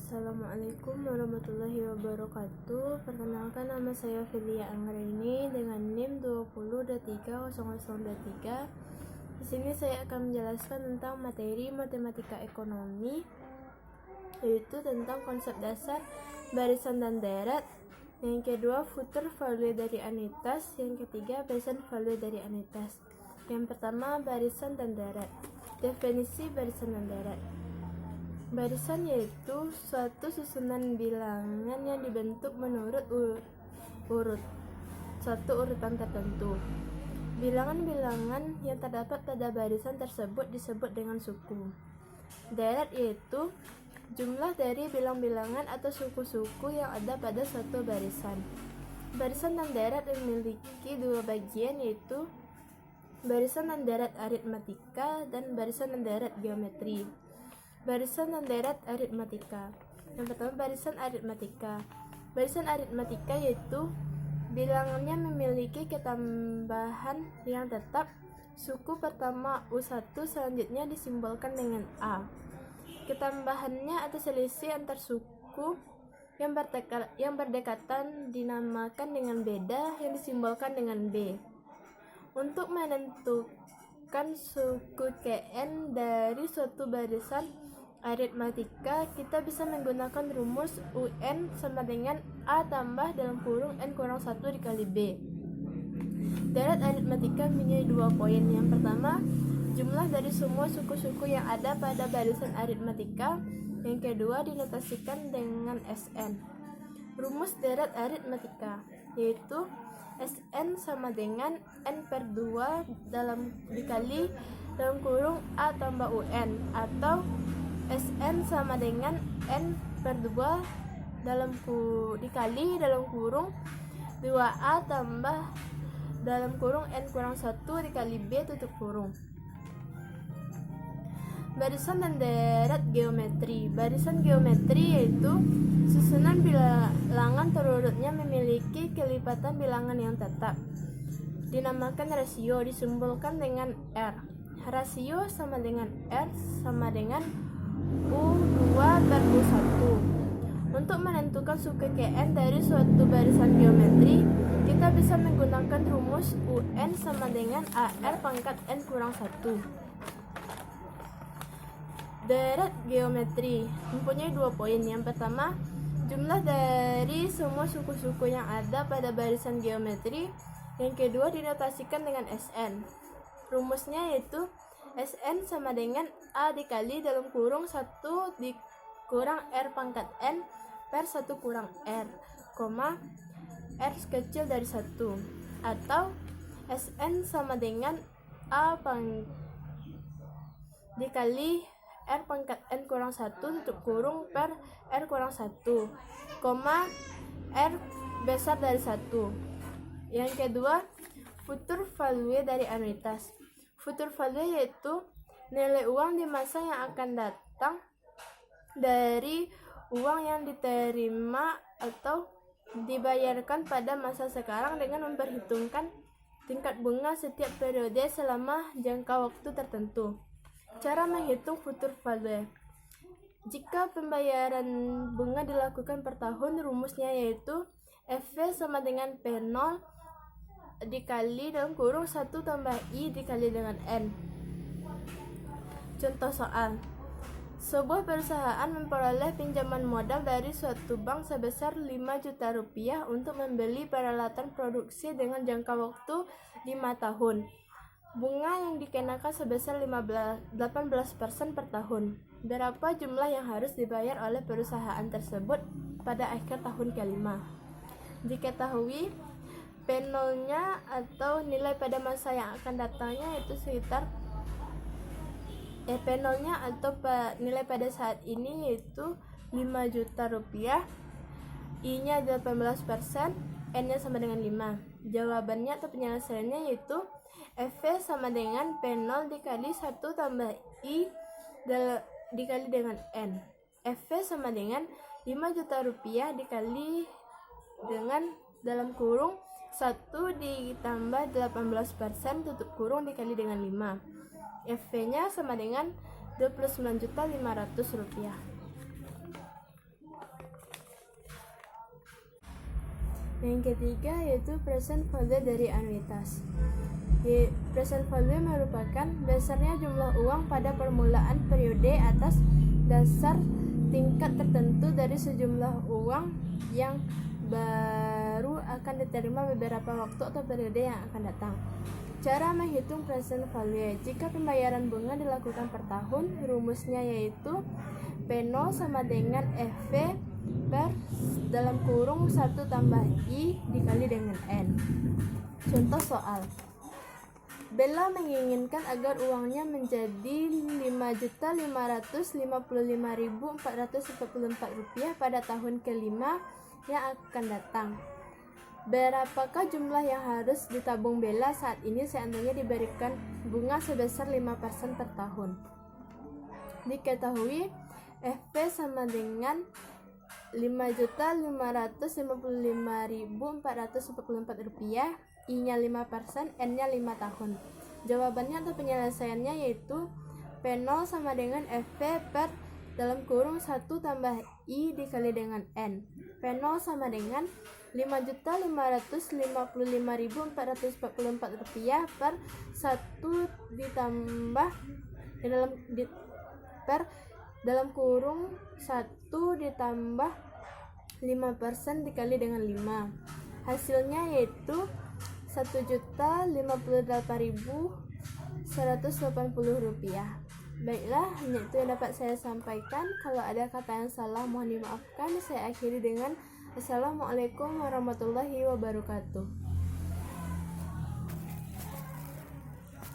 Assalamualaikum warahmatullahi wabarakatuh. Perkenalkan, nama saya Filia Anggraini dengan NIM 20230023. Di sini saya akan menjelaskan tentang materi matematika ekonomi, yaitu tentang konsep dasar barisan dan deret. Yang kedua, future value dari anitas. Yang ketiga, present value dari anitas. Yang pertama, barisan dan deret. Definisi barisan dan deret. Barisan yaitu suatu susunan bilangan yang dibentuk menurut suatu urutan tertentu. Bilangan-bilangan yang terdapat pada barisan tersebut disebut dengan suku. Deret yaitu jumlah dari bilang-bilangan atau suku-suku yang ada pada suatu barisan. Barisan dan deret memiliki dua bagian, yaitu barisan dan deret aritmatika dan barisan dan deret geometri. Barisan dan deret aritmatika. Yang pertama, barisan aritmatika. Barisan aritmatika yaitu bilangannya memiliki ketambahan yang tetap. Suku pertama U1 selanjutnya disimbolkan dengan A. Ketambahannya atau selisih antar suku yang berdekatan dinamakan dengan beda yang disimbolkan dengan B. Untuk menentukan suku Kn dari suatu barisan aritmatika, kita bisa menggunakan rumus UN sama dengan A tambah dalam kurung N kurang 1 dikali B. Deret aritmatika mempunyai dua poin. Yang pertama, jumlah dari semua suku-suku yang ada pada barisan aritmatika. Yang kedua, dinotasikan dengan Sn. Rumus deret aritmatika yaitu Sn sama dengan N per 2 dikali dalam kurung A tambah UN, atau Sn sama dengan N per 2 dikali dalam kurung 2A tambah dalam kurung N kurang 1 dikali B tutup kurung. Barisan dan deret geometri. Barisan geometri yaitu susunan bilangan terurutnya memiliki kelipatan bilangan yang tetap. Dinamakan rasio, disimbolkan dengan R. Rasio sama dengan R sama dengan U2 per U1. Untuk menentukan suku Kn dari suatu barisan geometri, kita bisa menggunakan rumus UN sama dengan AR pangkat N kurang 1. Deret geometri mempunyai dua poin. Yang pertama, jumlah dari semua suku-suku yang ada pada barisan geometri. Yang kedua, dinotasikan dengan Sn. Rumusnya yaitu Sn sama dengan A dikali dalam kurung 1 dikurang R pangkat N per 1 kurang R, R kecil dari 1, atau Sn sama dengan A dikali R pangkat N kurang 1 tutup kurung per R kurang 1, R besar dari 1. Yang kedua, future value dari anuitas. Future value yaitu nilai uang di masa yang akan datang dari uang yang diterima atau dibayarkan pada masa sekarang dengan memperhitungkan tingkat bunga setiap periode selama jangka waktu tertentu. Cara menghitung future value. Jika pembayaran bunga dilakukan per tahun, rumusnya yaitu Fv sama dengan P0 dikali dalam kurung 1 tambah I dikali dengan N. Contoh soal. Sebuah perusahaan memperoleh pinjaman modal dari suatu bank sebesar 5 juta rupiah untuk membeli peralatan produksi dengan jangka waktu 5 tahun. Bunga yang dikenakan sebesar 18% per tahun. Berapa jumlah yang harus dibayar oleh perusahaan tersebut pada akhir tahun kelima? Diketahui P0-nya atau nilai pada masa yang akan datangnya itu sekitar P0-nya atau nilai pada saat ini yaitu 5 juta rupiah, I-nya 18%, N-nya sama dengan 5. Jawabannya atau penyelesaiannya yaitu Fv sama dengan P0 dikali 1 tambah I dikali dengan N. Fv sama dengan 5 juta rupiah dikali dengan dalam kurung 1 ditambah 18% tutup kurung dikali dengan 5. FV-nya sama dengan Rp29.500. Yang ketiga yaitu present value dari anuitas. Present value merupakan dasarnya jumlah uang pada permulaan periode atas dasar tingkat tertentu dari sejumlah uang yang baru akan diterima beberapa waktu atau periode yang akan datang. Cara menghitung present value. Jika pembayaran bunga dilakukan per tahun, rumusnya yaitu P0 sama dengan FV per dalam kurung 1 tambah I dikali dengan N. Contoh soal. Bella menginginkan agar uangnya menjadi Rp5.555.444 pada tahun kelima yang akan datang. Berapakah jumlah yang harus ditabung Bella saat ini seandainya diberikan bunga sebesar 5% per tahun? Diketahui FP sama dengan Rp5.555.444, I-nya 5%, N-nya 5 tahun. Jawabannya atau penyelesaiannya yaitu P0 sama dengan FP per dalam kurung 1 tambah I dikali dengan N. P0 sama dengan Rp5.555.444 per 1 ditambah per dalam kurung 1 ditambah 5% dikali dengan 5. Hasilnya yaitu Rp1.058.180. Baiklah, hanya itu yang dapat saya sampaikan. Kalau ada kata yang salah mohon dimaafkan. Saya akhiri dengan Assalamualaikum warahmatullahi wabarakatuh.